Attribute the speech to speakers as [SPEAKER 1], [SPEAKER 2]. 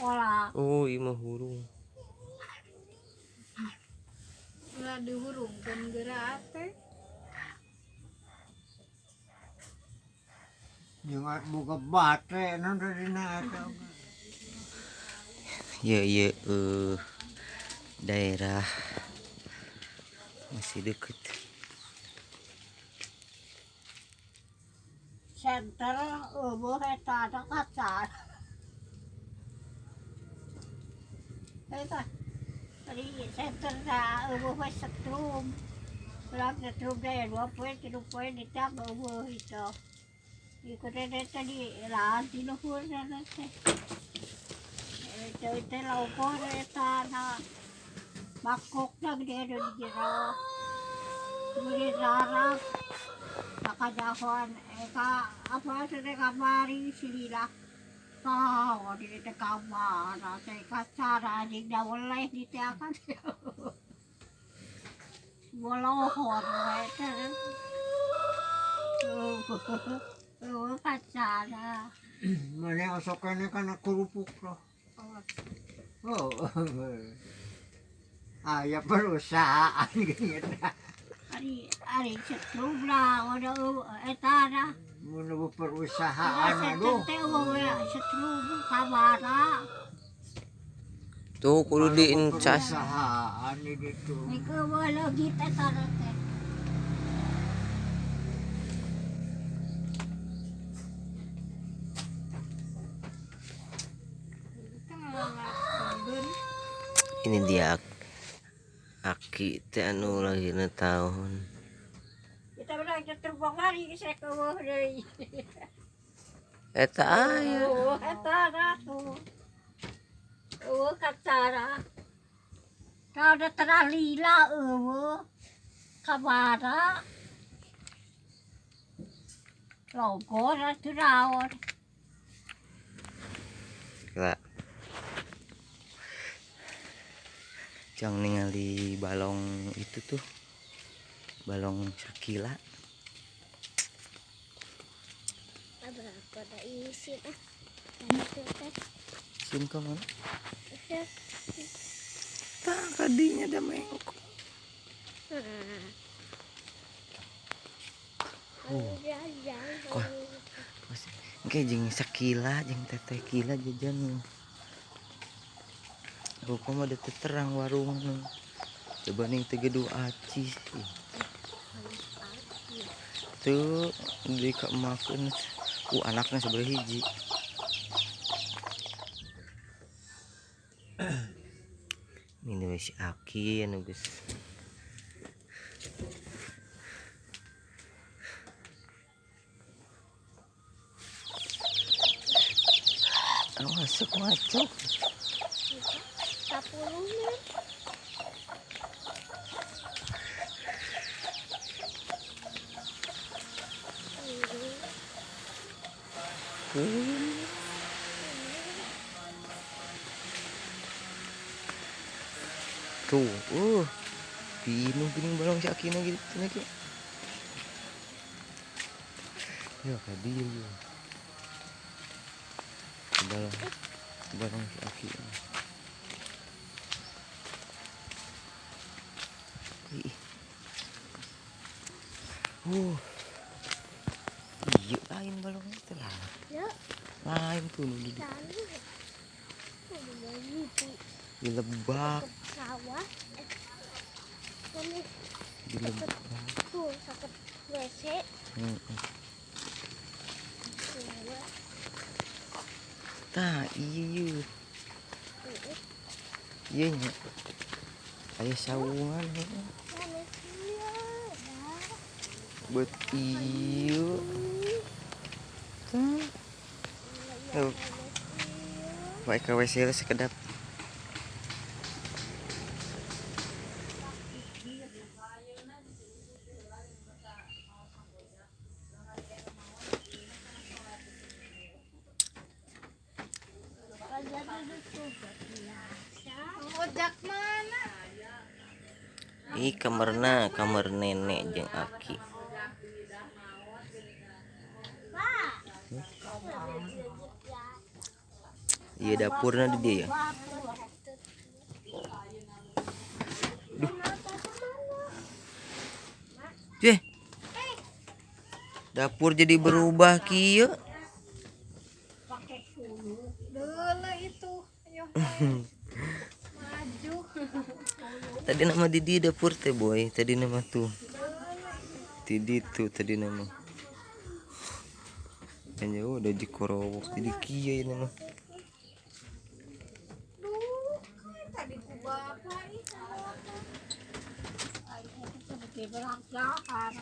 [SPEAKER 1] sekolah.
[SPEAKER 2] Oh, iya mah hurung.
[SPEAKER 1] Ulah dihurungkeun geura teh.
[SPEAKER 3] Jangan buka baterai nanti dina eta.
[SPEAKER 2] Ya daerah masih deket.
[SPEAKER 1] Center eueuh eta ada kacar. Eta tadi center da eueuh we setrum. Ulah setrum daya 2 poin 3 poin ditang eueuh itu. Ikutin tadi lah di luhur sana teh. Itu laukor eta na bakokna gede ada di jero. Kemudian sarang nakajahon eka apa sudah kamari silila. Kau di kamar teh kacara di dawleh di teh akan. Bolohon we teh. Kacara.
[SPEAKER 3] Mana osokannya kan kerupuk loh. Oh, ayah perusahaan gitu.
[SPEAKER 1] Ari setrum lah ada eta dah.
[SPEAKER 3] Menunggu perusahaan aduh.
[SPEAKER 1] Teh setrum kamara.
[SPEAKER 2] Tuh kudu diincas.
[SPEAKER 3] Perusahaan gitu.
[SPEAKER 1] Nika lagi teh sana teh.
[SPEAKER 2] Ini dia aki teh anu lahirna tahun.
[SPEAKER 1] Kita belah terbang hari saya ke deui.
[SPEAKER 2] Eta aya.
[SPEAKER 1] Eta dah tuh. Kacara. Kau ada teralila kamara. Logo ratu rawon.
[SPEAKER 2] Gila. Jangan ningali balong itu tuh. Balong Shakila.
[SPEAKER 1] Berapa ada isi ah.
[SPEAKER 2] Sim ka mana? Tah kadinya da mengko. Oke jeung Shakila jeung Teteh Kila jajan. Ruko mah teu terang warung dibanding teu Gedung Aci. Tuh di ka emakkeun anakna sabaraha hiji. Ini si Aki anu geus masuk macok
[SPEAKER 1] 10 menit.
[SPEAKER 2] Tuh, pinuh balong si Akina gitu lagi. Ya kadir ya. Balong si Akina. Iya lain balongnya telah.
[SPEAKER 1] Ya.
[SPEAKER 2] Lain tuh di lebak.
[SPEAKER 1] Sawah.
[SPEAKER 2] Di lebak.
[SPEAKER 1] Tuh sakit WC.
[SPEAKER 2] Tah iya. Iya nya. Aya saungan. Buat iyo. Tuh. Baik ke WC sekedap.
[SPEAKER 1] Ojak mana?
[SPEAKER 2] Ih kamarna kamar nenek jeung Aki. Iya dapurnya di dia. Duh. Dapur jadi berubah kieu.
[SPEAKER 1] Pakai suluk.
[SPEAKER 4] Dulu itu. Ayo. Maju.
[SPEAKER 2] Tadi nama Didi dapur teh boy. Tadi nama tuh. Didi tuh tadi nama. Kayaknya udah jikorowok jadi kieu ini mah.
[SPEAKER 4] Duh, tadi ku bapak nih.
[SPEAKER 1] Ayo, seperti berantakan.